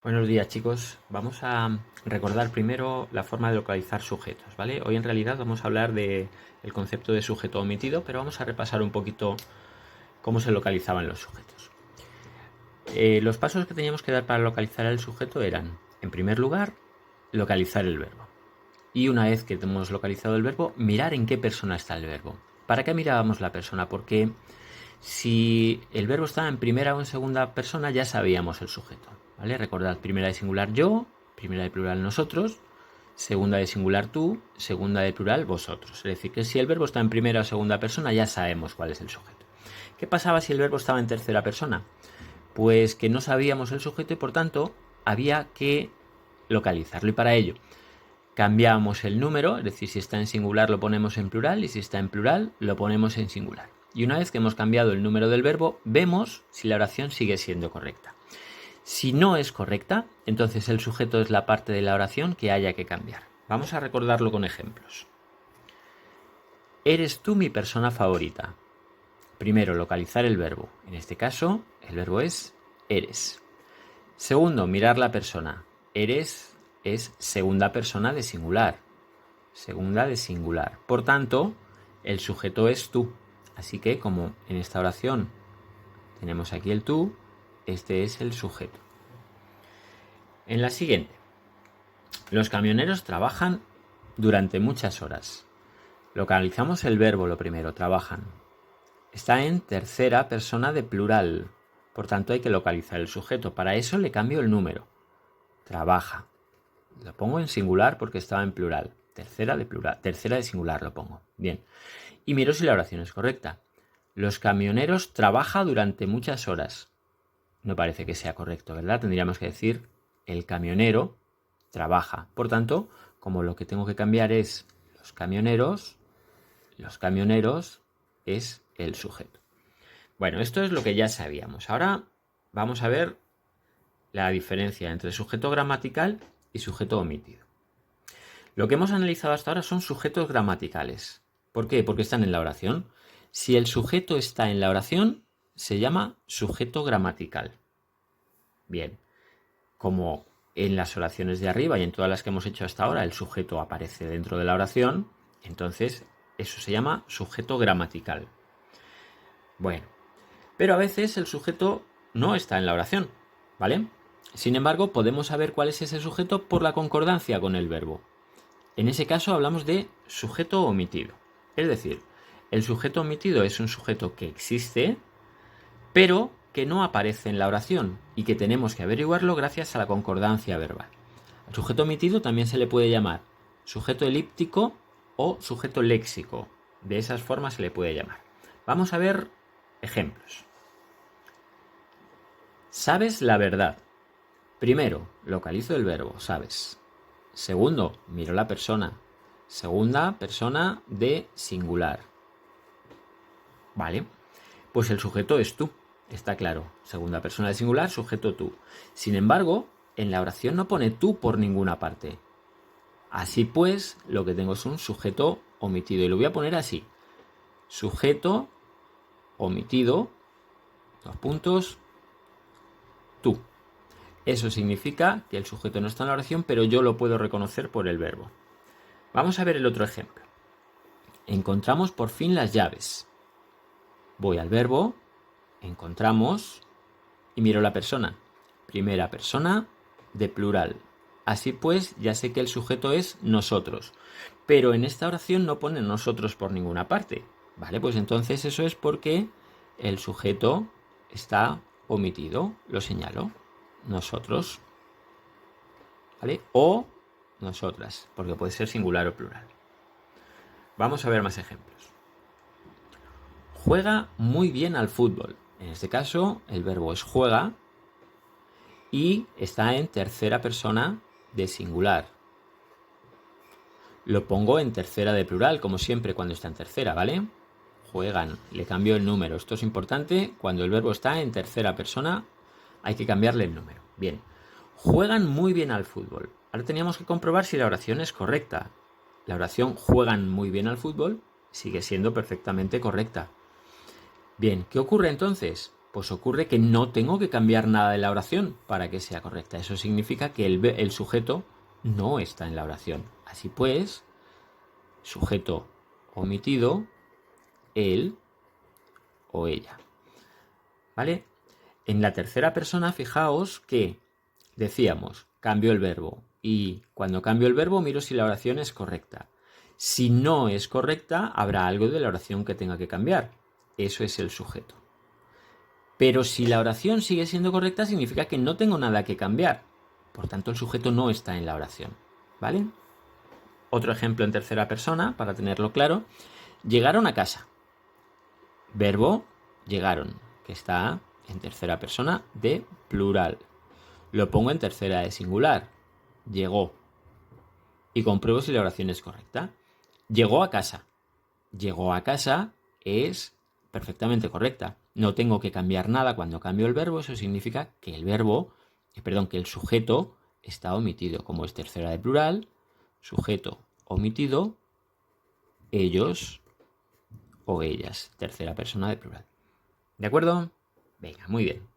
Buenos días, chicos. Vamos a recordar primero la forma de localizar sujetos, ¿vale? Hoy en realidad vamos a hablar del concepto de sujeto omitido, pero vamos a repasar un poquito cómo se localizaban los sujetos. Los pasos que teníamos que dar para localizar el sujeto eran, en primer lugar, localizar el verbo. Y una vez que hemos localizado el verbo, mirar en qué persona está el verbo. ¿Para qué mirábamos la persona? Porque si el verbo estaba en primera o en segunda persona, ya sabíamos el sujeto, ¿vale? Recordad, primera de singular yo, primera de plural nosotros, segunda de singular tú, segunda de plural vosotros. Es decir, que si el verbo está en primera o segunda persona, ya sabemos cuál es el sujeto. ¿Qué pasaba si el verbo estaba en tercera persona? Pues que no sabíamos el sujeto y por tanto había que localizarlo. Y para ello cambiamos el número, es decir, si está en singular lo ponemos en plural y si está en plural lo ponemos en singular. Y una vez que hemos cambiado el número del verbo, vemos si la oración sigue siendo correcta. Si no es correcta, entonces el sujeto es la parte de la oración que haya que cambiar. Vamos a recordarlo con ejemplos. Eres tú mi persona favorita. Primero, localizar el verbo. En este caso, el verbo es eres. Segundo, mirar la persona. Eres es segunda persona de singular. Segunda de singular. Por tanto, el sujeto es tú. Así que como en esta oración tenemos aquí el tú, este es el sujeto. En la siguiente, los camioneros trabajan durante muchas horas. Localizamos el verbo lo primero, trabajan. Está en tercera persona de plural. Por tanto, hay que localizar el sujeto. Para eso le cambio el número. Trabaja. Lo pongo en singular porque estaba en plural. Tercera de plural. Tercera de singular lo pongo. Bien. Y miro si la oración es correcta. Los camioneros trabajan durante muchas horas. No parece que sea correcto, ¿verdad? Tendríamos que decir el camionero trabaja. Por tanto, como lo que tengo que cambiar es los camioneros es el sujeto. Bueno, esto es lo que ya sabíamos. Ahora vamos a ver la diferencia entre sujeto gramatical y sujeto omitido. Lo que hemos analizado hasta ahora son sujetos gramaticales. ¿Por qué? Porque están en la oración. Si el sujeto está en la oración, se llama sujeto gramatical. Bien, como en las oraciones de arriba y en todas las que hemos hecho hasta ahora el sujeto aparece dentro de la oración, entonces eso se llama sujeto gramatical. Bueno, pero a veces el sujeto no está en la oración, ¿vale? Sin embargo, podemos saber cuál es ese sujeto por la concordancia con el verbo. En ese caso hablamos de sujeto omitido. Es decir, el sujeto omitido es un sujeto que existe, pero que no aparece en la oración y que tenemos que averiguarlo gracias a la concordancia verbal. Al sujeto omitido también se le puede llamar sujeto elíptico o sujeto léxico. De esas formas se le puede llamar. Vamos a ver ejemplos. Sabes la verdad. Primero, localizo el verbo, sabes. Segundo, miro la persona. Segunda persona de singular. ¿Vale? Pues el sujeto es tú. Está claro. Segunda persona de singular, sujeto tú. Sin embargo, en la oración no pone tú por ninguna parte. Así pues, lo que tengo es un sujeto omitido. Y lo voy a poner así. Sujeto omitido, dos puntos, tú. Eso significa que el sujeto no está en la oración, pero yo lo puedo reconocer por el verbo. Vamos a ver el otro ejemplo. Encontramos por fin las llaves. Voy al verbo, encontramos y miro la persona. Primera persona de plural. Así pues, ya sé que el sujeto es nosotros. Pero en esta oración no pone nosotros por ninguna parte. Vale, pues entonces eso es porque el sujeto está omitido. Lo señalo. Nosotros. ¿Vale? O nosotras, porque puede ser singular o plural. Vamos a ver más ejemplos. Juega muy bien al fútbol. En este caso, el verbo es juega y está en tercera persona de singular. Lo pongo en tercera de plural, como siempre cuando está en tercera, ¿vale? Juegan, le cambio el número. Esto es importante, cuando el verbo está en tercera persona hay que cambiarle el número. Bien, juegan muy bien al fútbol. Ahora teníamos que comprobar si la oración es correcta. La oración juegan muy bien al fútbol sigue siendo perfectamente correcta. Bien, ¿qué ocurre entonces? Pues ocurre que no tengo que cambiar nada de la oración para que sea correcta. Eso significa que el sujeto no está en la oración. Así pues, sujeto omitido, él o ella. ¿Vale? En la tercera persona, fijaos que decíamos, cambio el verbo. Y cuando cambio el verbo, miro si la oración es correcta. Si no es correcta, habrá algo de la oración que tenga que cambiar. Eso es el sujeto. Pero si la oración sigue siendo correcta, significa que no tengo nada que cambiar. Por tanto, el sujeto no está en la oración. ¿Vale? Otro ejemplo en tercera persona, para tenerlo claro. Llegaron a casa. Verbo, llegaron, que está en tercera persona de plural. Lo pongo en tercera de singular. Llegó. Y compruebo si la oración es correcta. Llegó a casa. Llegó a casa es perfectamente correcta. No tengo que cambiar nada cuando cambio el verbo. Eso significa que que el sujeto está omitido. Como es tercera de plural, sujeto omitido, ellos o ellas. Tercera persona de plural. ¿De acuerdo? Venga, muy bien.